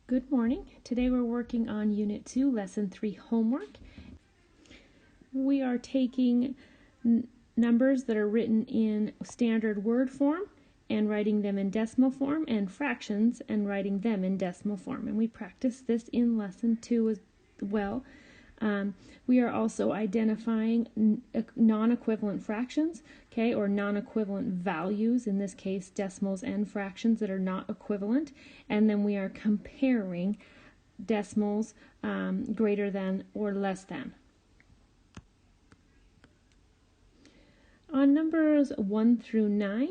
Good morning. Today we're working on Unit 2, Lesson 3 homework. We are taking numbers that are written in standard word form and writing them in decimal form, and fractions and writing them in decimal form. And we practice this in Lesson 2 as well. We are also identifying non-equivalent fractions, okay, or non-equivalent values, in this case decimals and fractions that are not equivalent, and then we are comparing decimals greater than or less than. On numbers 1 through 9,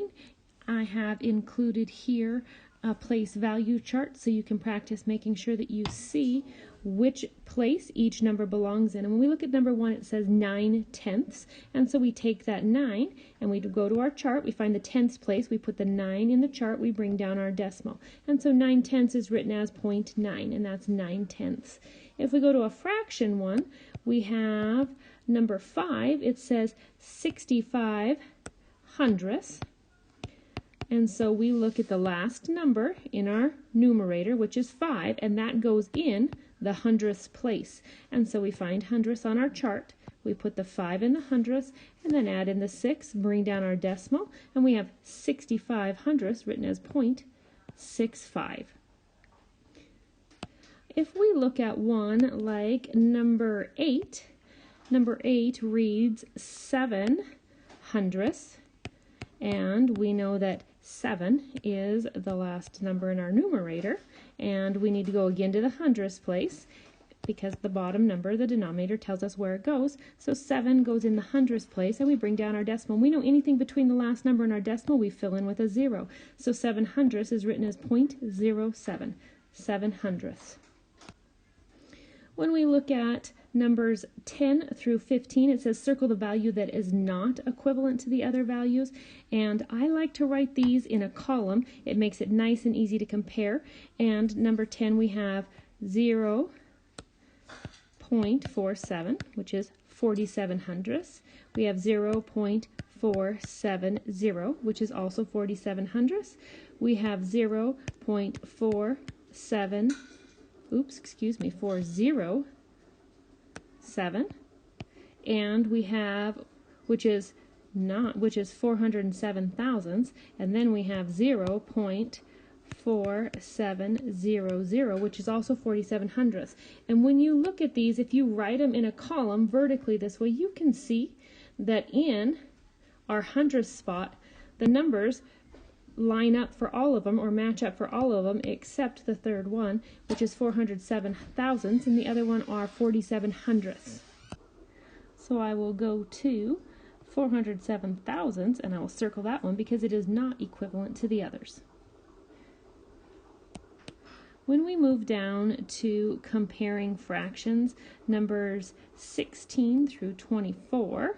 I have included here a place value chart so you can practice making sure that you see which place each number belongs in. And when we look at number 1, it says 9/10, and so we take that 9 and we go to our chart, we find the tenths place, we put the 9 in the chart, we bring down our decimal, and so 9/10 is written as 0.9, and that's 9/10. If we go to a fraction one, we have number 5, it says 65/100ths. And so we look at the last number in our numerator, which is 5, and that goes in the hundredths place. And so we find hundredths on our chart. We put the 5 in the hundredths, and then add in the 6, bring down our decimal, and we have 65/100ths written as 0.65. If we look at one like number 8 reads 7/100ths, and we know that 7 is the last number in our numerator, and we need to go again to the hundredths place because the bottom number, the denominator, tells us where it goes. So 7 goes in the hundredths place, and we bring down our decimal. We know anything between the last number and our decimal, we fill in with a 0. So 7/100ths is written as 0.07, 7/100ths. When we look at numbers 10 through 15, it says circle the value that is not equivalent to the other values, and I like to write these in a column. It makes it nice and easy to compare. And number 10, we have 0.47, which is 47/100ths. We have 0.470, which is also 47/100ths. We have 407, and we have which is 407 thousandths, and then we have 0.4700, which is also 47/100ths. And when you look at these, if you write them in a column vertically this way, you can see that in our hundredth spot the numbers line up for all of them, or match up for all of them, except the third one, which is 407 thousandths, and the other one are 47/100ths. So I will go to 407 thousandths, and I will circle that one because it is not equivalent to the others. When we move down to comparing fractions, numbers 16 through 24,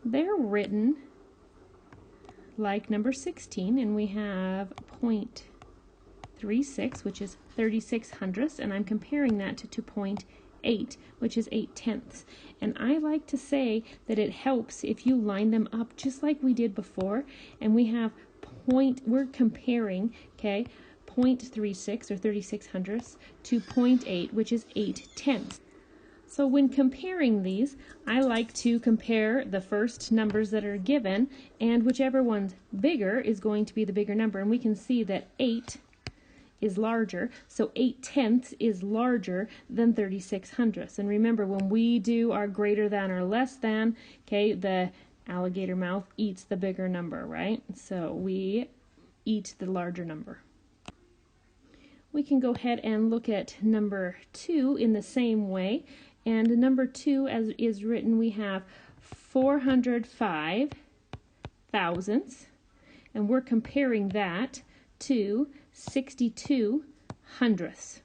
they're written like number 16, and we have 0.36, which is 36/100ths, and I'm comparing that to 0.8, which is 8/10ths. And I like to say that it helps if you line them up just like we did before, and we have we're comparing, okay, 0.36 or 36/100ths to 0.8, which is 8/10ths. So when comparing these, I like to compare the first numbers that are given, and whichever one's bigger is going to be the bigger number. And we can see that 8 is larger, so 8/10ths is larger than 36/100ths. And remember, when we do our greater than or less than, okay, the alligator mouth eats the bigger number, right? So we eat the larger number. We can go ahead and look at number 2 in the same way. And number 2, as is written, we have 405 thousandths, and we're comparing that to 62/100ths.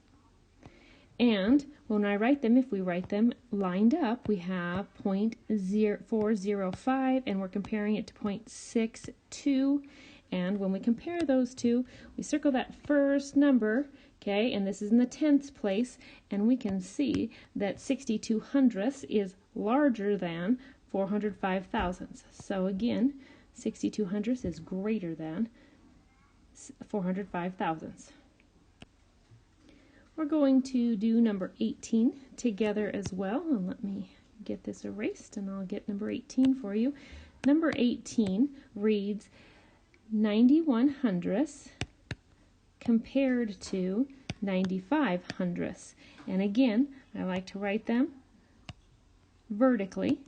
And when I write them, if we write them lined up, we have 0.405, and we're comparing it to 0.62. And when we compare those two, we circle that first number, okay, and this is in the tenths place, and we can see that 62/100ths is larger than 405 thousandths. So again, 62/100ths is greater than 405 thousandths. We're going to do number 18 together as well. And let me get this erased and I'll get number 18 for you. Number 18 reads 91 hundredths compared to 95 hundredths. And again, I like to write them vertically,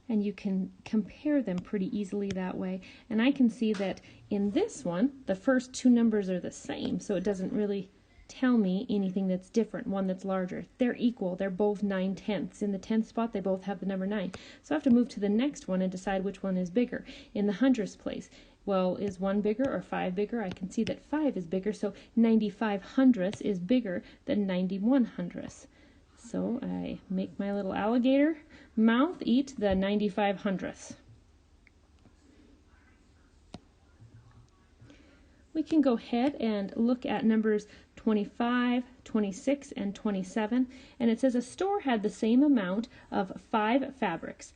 and you can compare them pretty easily that way. And I can see that in this one, the first two numbers are the same, so it doesn't really tell me anything that's different, one that's larger. They're equal. They're both 9/10. In the 10th spot, they both have the number 9. So I have to move to the next one and decide which one is bigger. In the hundredths place, well, is 1 bigger or 5 bigger? I can see that 5 is bigger, so 95 hundredths is bigger than 91 hundredths. So I make my little alligator mouth eat the 95 hundredths. We can go ahead and look at numbers 25, 26, and 27, and it says a store had the same amount of 5 fabrics.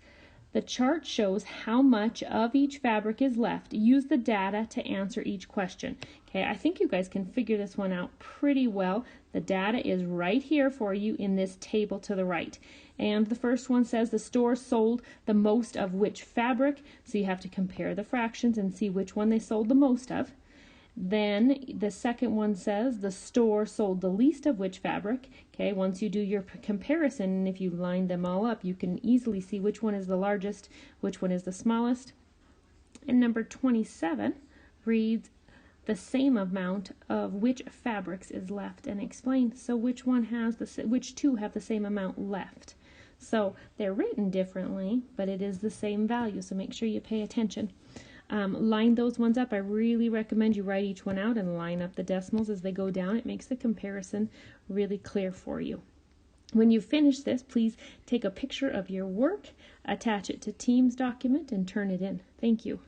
The chart shows how much of each fabric is left. Use the data to answer each question. Okay, I think you guys can figure this one out pretty well. The data is right here for you in this table to the right. And the first one says the store sold the most of which fabric. So you have to compare the fractions and see which one they sold the most of. Then the second one says the store sold the least of which fabric. Okay, once you do your comparison, and if you line them all up, you can easily see which one is the largest, which one is the smallest. And number 27 reads the same amount of which fabrics is left, and explain so which two have the same amount left. So they're written differently, but it is the same value, so make sure you pay attention. Line those ones up. I really recommend you write each one out and line up the decimals as they go down. It makes the comparison really clear for you. When you finish this, please take a picture of your work, attach it to Teams document, and turn it in. Thank you.